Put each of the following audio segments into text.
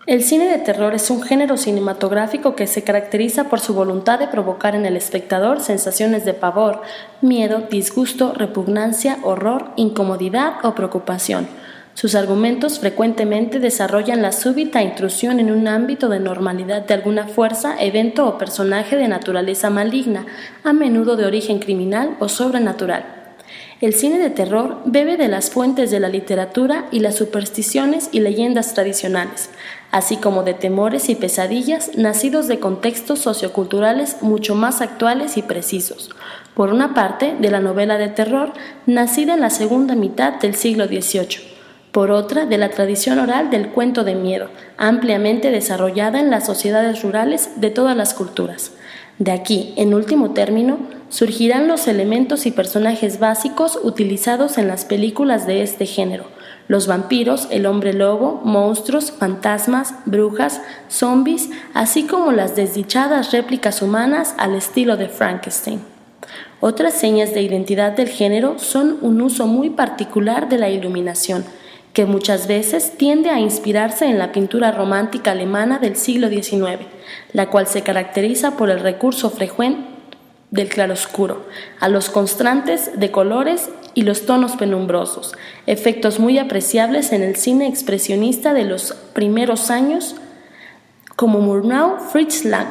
El cine de terror es un género cinematográfico que se caracteriza por su voluntad de provocar en el espectador sensaciones de pavor, miedo, disgusto, repugnancia, horror, incomodidad o preocupación. Sus argumentos frecuentemente desarrollan la súbita intrusión en un ámbito de normalidad de alguna fuerza, evento o personaje de naturaleza maligna, a menudo de origen criminal o sobrenatural. El cine de terror bebe de las fuentes de la literatura y las supersticiones y leyendas tradicionales, así como de temores y pesadillas nacidos de contextos socioculturales mucho más actuales y precisos. Por una parte, de la novela de terror, nacida en la segunda mitad del siglo XVIII. Por otra, de la tradición oral del cuento de miedo, ampliamente desarrollada en las sociedades rurales de todas las culturas. De aquí, en último término, surgirán los elementos y personajes básicos utilizados en las películas de este género: los vampiros, el hombre lobo, monstruos, fantasmas, brujas, zombies, así como las desdichadas réplicas humanas al estilo de Frankenstein. Otras señas de identidad del género son un uso muy particular de la iluminación, que muchas veces tiende a inspirarse en la pintura romántica alemana del siglo XIX, la cual se caracteriza por el recurso frecuente del claroscuro, a los contrastes de colores y los tonos penumbrosos, efectos muy apreciables en el cine expresionista de los primeros años, como Murnau, Fritz Lang.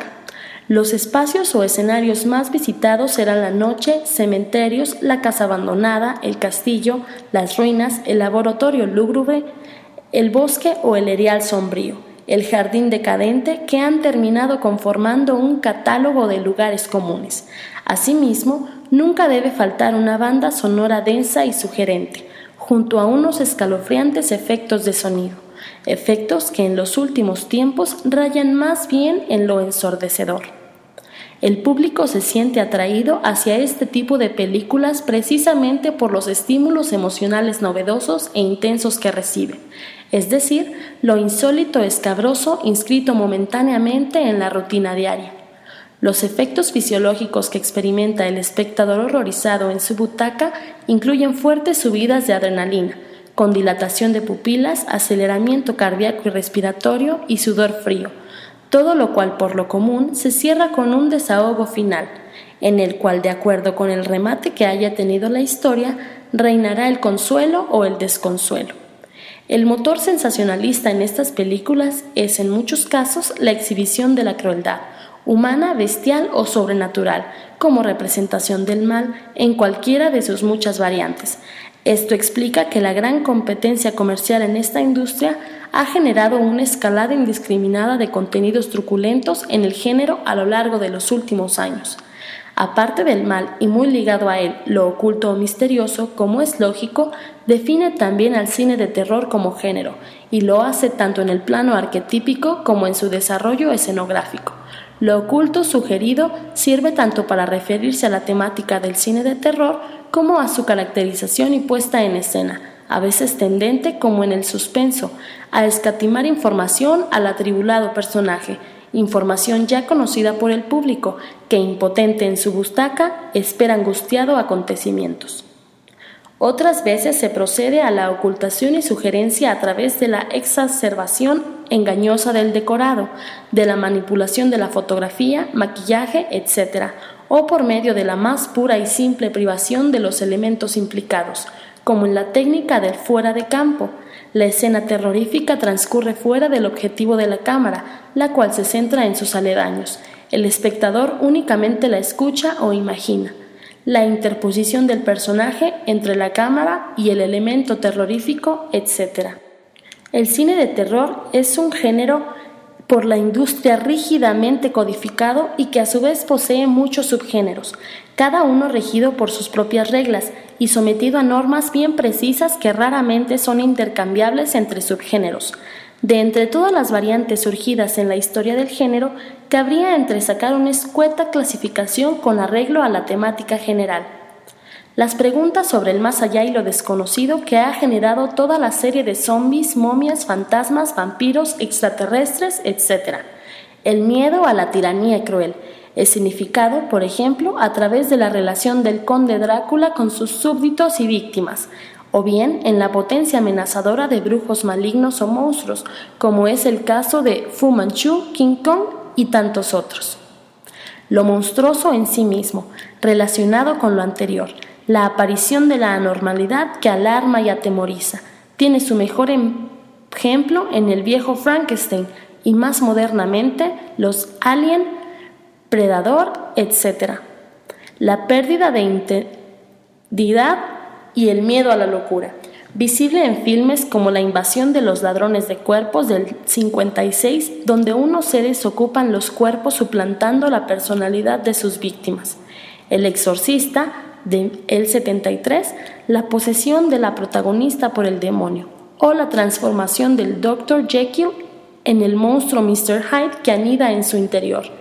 Los espacios o escenarios más visitados eran la noche, cementerios, la casa abandonada, el castillo, las ruinas, el laboratorio lúgubre, el bosque o el erial sombrío, el jardín decadente, que han terminado conformando un catálogo de lugares comunes. Asimismo, nunca debe faltar una banda sonora densa y sugerente, junto a unos escalofriantes efectos de sonido, efectos que en los últimos tiempos rayan más bien en lo ensordecedor. El público se siente atraído hacia este tipo de películas precisamente por los estímulos emocionales novedosos e intensos que recibe, es decir, lo insólito escabroso inscrito momentáneamente en la rutina diaria. Los efectos fisiológicos que experimenta el espectador horrorizado en su butaca incluyen fuertes subidas de adrenalina, con dilatación de pupilas, aceleramiento cardíaco y respiratorio y sudor frío, todo lo cual por lo común se cierra con un desahogo final, en el cual, de acuerdo con el remate que haya tenido la historia, reinará el consuelo o el desconsuelo. El motor sensacionalista en estas películas es, en muchos casos, la exhibición de la crueldad, humana, bestial o sobrenatural, como representación del mal en cualquiera de sus muchas variantes. Esto explica que la gran competencia comercial en esta industria ha generado una escalada indiscriminada de contenidos truculentos en el género a lo largo de los últimos años. Aparte del mal y muy ligado a él, lo oculto o misterioso, como es lógico, define también al cine de terror como género, y lo hace tanto en el plano arquetípico como en su desarrollo escenográfico. Lo oculto sugerido sirve tanto para referirse a la temática del cine de terror como a su caracterización y puesta en escena, a veces tendente como en el suspenso, a escatimar información al atribulado personaje, información ya conocida por el público, que impotente en su butaca espera angustiado acontecimientos. Otras veces se procede a la ocultación y sugerencia a través de la exacerbación engañosa del decorado, de la manipulación de la fotografía, maquillaje, etc., o por medio de la más pura y simple privación de los elementos implicados, como en la técnica del fuera de campo. La escena terrorífica transcurre fuera del objetivo de la cámara, la cual se centra en sus aledaños. El espectador únicamente la escucha o imagina. La interposición del personaje entre la cámara y el elemento terrorífico, etc. El cine de terror es un género por la industria rígidamente codificado y que a su vez posee muchos subgéneros, cada uno regido por sus propias reglas y sometido a normas bien precisas que raramente son intercambiables entre subgéneros. De entre todas las variantes surgidas en la historia del género, cabría entresacar una escueta clasificación con arreglo a la temática general. Las preguntas sobre el más allá y lo desconocido que ha generado toda la serie de zombies, momias, fantasmas, vampiros, extraterrestres, etc. El miedo a la tiranía cruel es significado, por ejemplo, a través de la relación del conde Drácula con sus súbditos y víctimas, o bien en la potencia amenazadora de brujos malignos o monstruos, como es el caso de Fu Manchu, King Kong y tantos otros. Lo monstruoso en sí mismo, relacionado con lo anterior, la aparición de la anormalidad que alarma y atemoriza, tiene su mejor ejemplo en el viejo Frankenstein y más modernamente los Alien, Predador, etc. La pérdida de identidad y el miedo a la locura, visible en filmes como La invasión de los ladrones de cuerpos del 56, donde unos seres ocupan los cuerpos suplantando la personalidad de sus víctimas. El exorcista del 73, la posesión de la protagonista por el demonio, o la transformación del Dr. Jekyll en el monstruo Mr. Hyde que anida en su interior.